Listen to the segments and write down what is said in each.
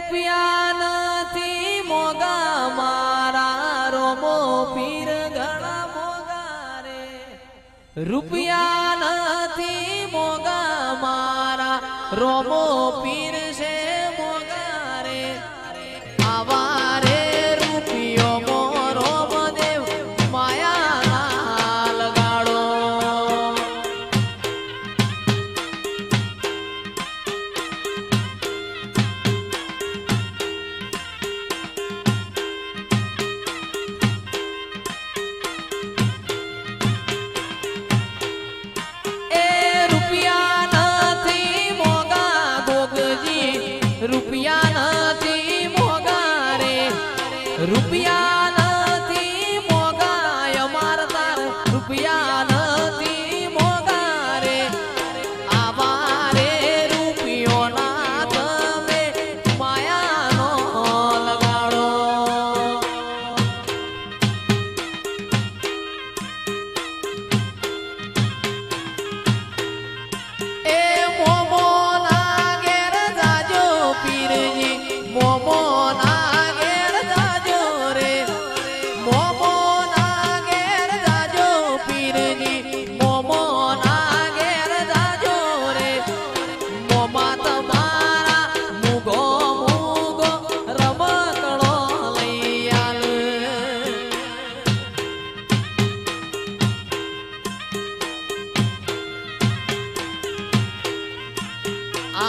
રૂપિયા નથી મોગા મારા રોમો પીર ઘણા મોગા રે રૂપિયા નથી મોગા મારા રોમો પીર છે મોગા રે આવા રે રૂપિયો મોરો દેવ માયા ના લગાડો રૂપિયા નથી મોગા રે રૂપિયા નથી મોગા અમાર તાર રૂપિયા નથી મોગા રે આવા રે રૂપિયો ના તમે માયાનો લગાડો એ મોમો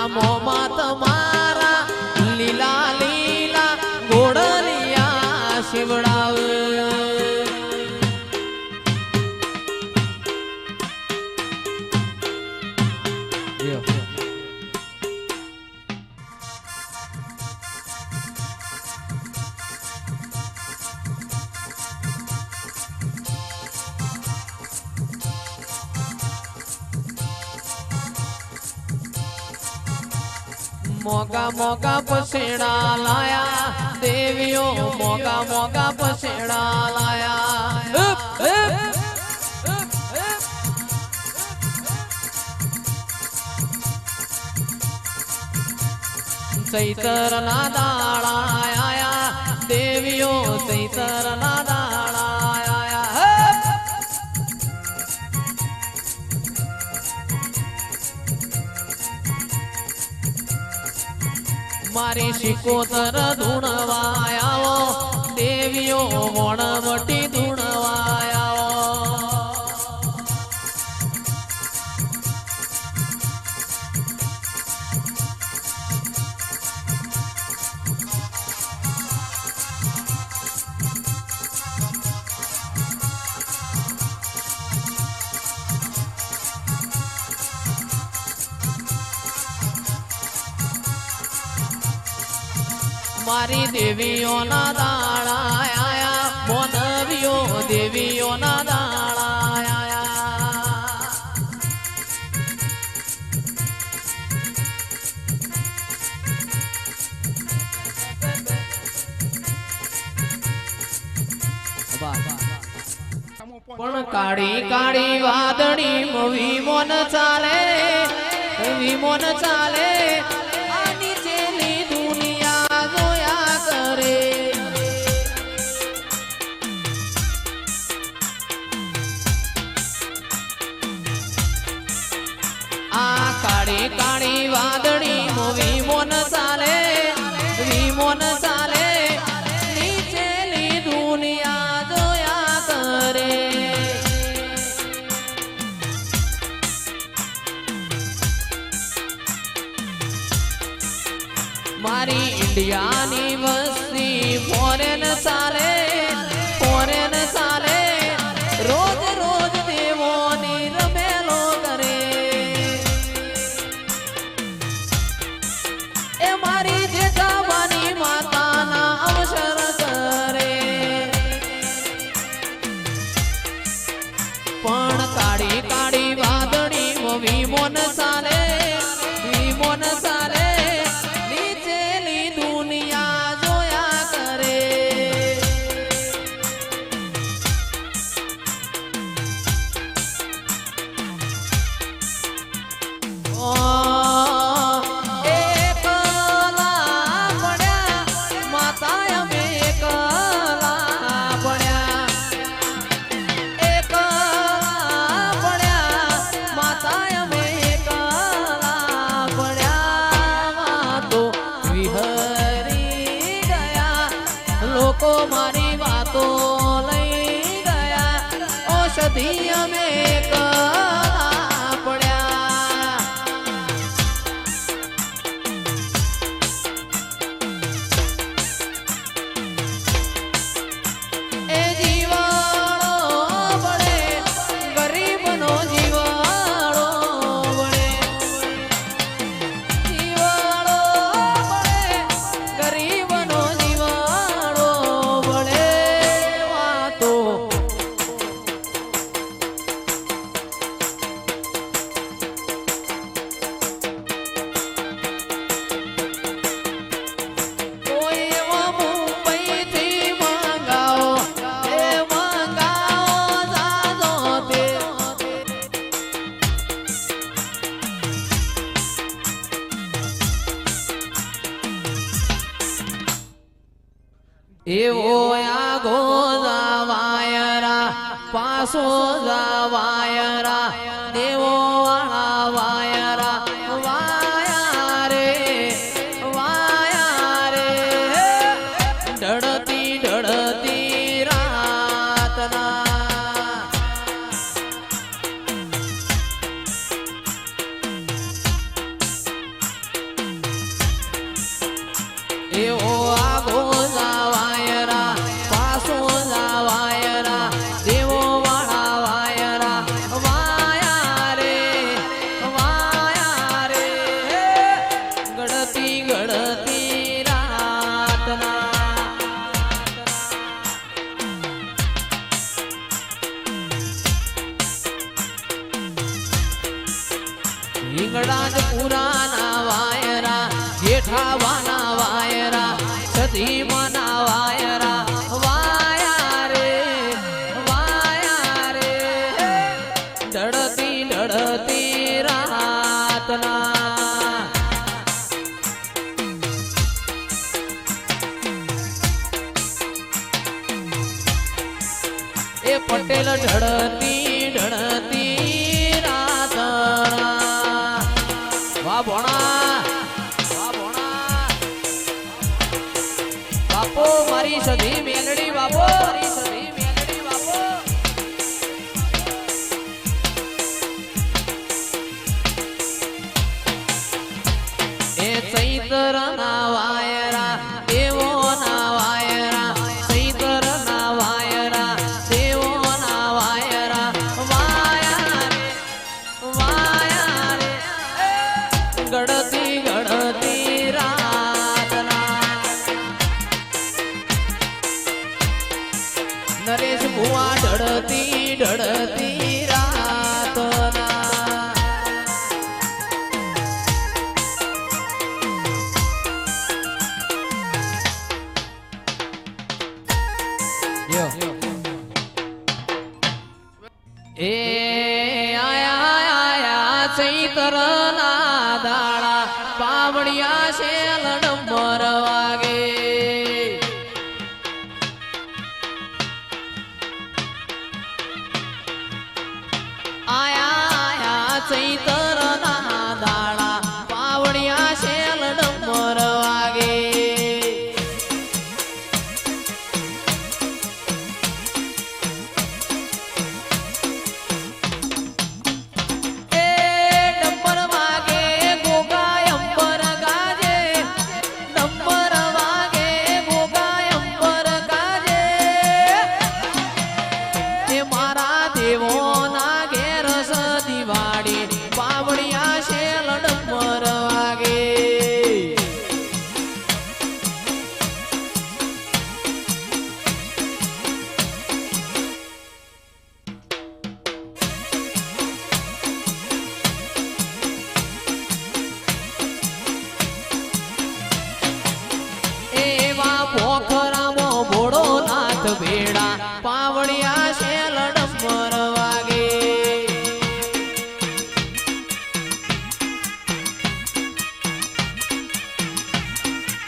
મોમાં તમારા લીલા લીલા ગોળલિયા શિવડાવ મોગા મોગા પસેડા લાયા દેવીઓ મોગા મોગા પસેડા લાયા ચૈતર ના દાડા આયા દેવીઓ ચૈતર ના દાડા આયા મારી શિકોતર ધૂણવાયાઓ દેવીઓ વણવટી ધૂણવાયાઓ મારી દેવીઓના દાડા આયા મોનવીઓ દેવીઓના દાડા આયા પણ કાળી કાળી વાદળી વિમોન ચાલે વિમોન ચાલે કાળી કાળી વાદળી વિમોન ચાલે નીચેની દુનિયા જોયા કરે મારી ઇન્ડિયાની વસ્તી ફોરેન ચાલે રોજ રોજ દેવોની રમેલો કરે એ મારી જેઠાબાની માતાના અવસર કરે પણ કાળી કાળી વાદળી વિમોન ચાલે નીચેની દુનિયા જોયા કરે એકલા મારી વાતો લઈ ગયા ઔષધિ અમે પડ્યા એ જીવાળો પડે ગરીબનો જીવાળો પડે જીવાળો પડે ગરીબનો જીવાળો પડે વાતો એવો આગો વાયરા પાસો વાયરા દેવો વાળા વાયરા વાયા રે ઢળતી ઢળતી રાતના એવો આગો હિંગળાજ પુરાના વાયરા જેઠાવાના વાયરા સધીમાના વાયરા વાયા રે ઢળતી ઢળતી રાતના એ પટેલ ઢળતી ઢળતી રાતના વાહ ભોણા બાપો મારી સધી મેલડી બાપો મારી સધી મેલડી બાપો એ ચૈતરના વાયરા દેવોના વાયરા ચૈતરના વાયરા દેવોના વાયરા વાયા રે ગળતી ગળતી રાતના નરેશ ભુવા ઢળતી ઢળતી રાતના એ આયા ચૈતરના દાડા પાવડિયા છે લડમર વાગે આયા ચૈતરના દાડા પાવડિયા છે લડમર વાગે ભેડા પાવડિયા છે લડમર વાગે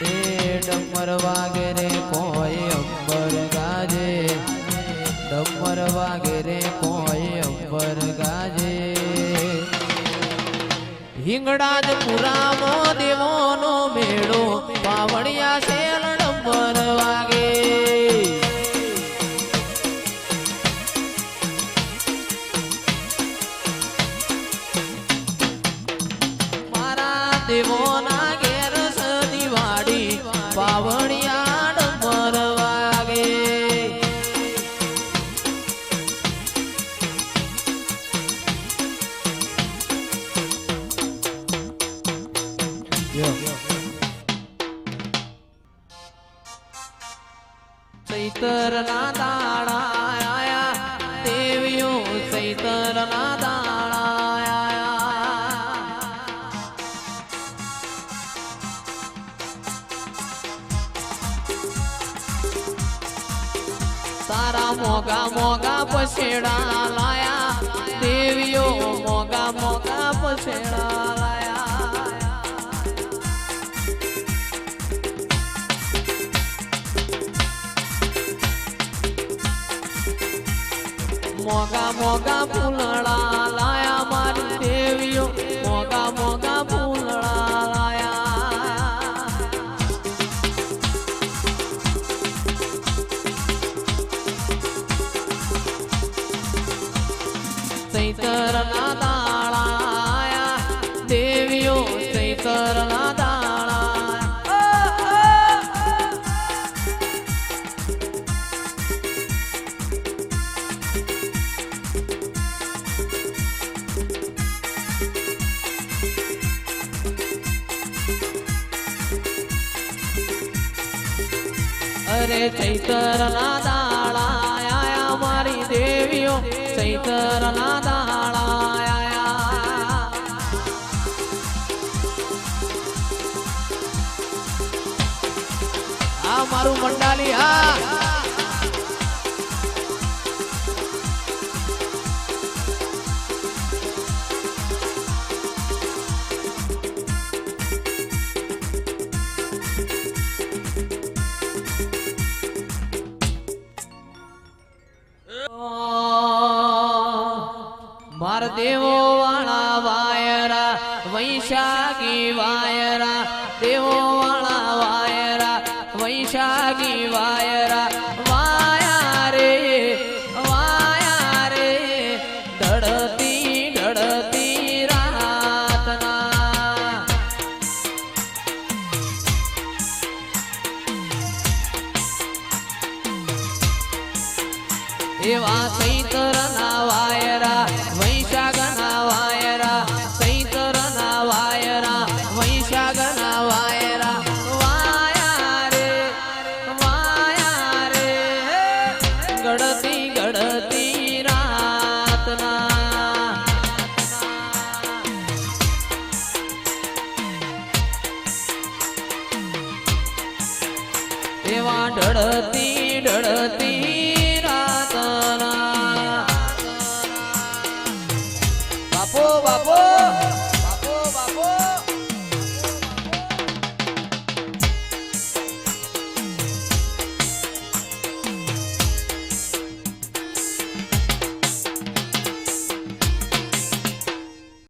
એ ડમર વાગે રે કોઈ અંબર ગાજે ડમર વાગે રે કોઈ અંબર ગાજે હિંગળાજ પુરામો દેવોનો મેળો પાવડિયા છે લડમર વાગે ચૈતરના દાડા આયા દેવીઓ ચૈતરના દાડા આયા તારા મોગા મોગા પછેડા લાયા દેવીઓ મોગા મોગા પછેડા લાયા મોગા મોગા ફૂલડા લાયા મારી દેવીઓ મોગા મોગા ફૂલડા લાયા ચૈતરના દાડા આયા દેવીઓ ચૈતરના દાડા અરે ચૈતરના દાડા આયા મારી દેવીઓ ચૈતરના દાડા આયા આ મારું મંડાલી હા માર દેવો વાળા વાયરા વૈશાખી વાયરા દેવો વાળા વાયરા વૈશાખી વાયરા વાયા રે ઢળતી ઢળતી રાતના એવા ચૈતરના વાયરા વૈશાખના વાયરા ચૈતરના વાયરા વૈશાખના વાયરા વાયા રે ગળતી ગળતી રાતના એવા ઢળતી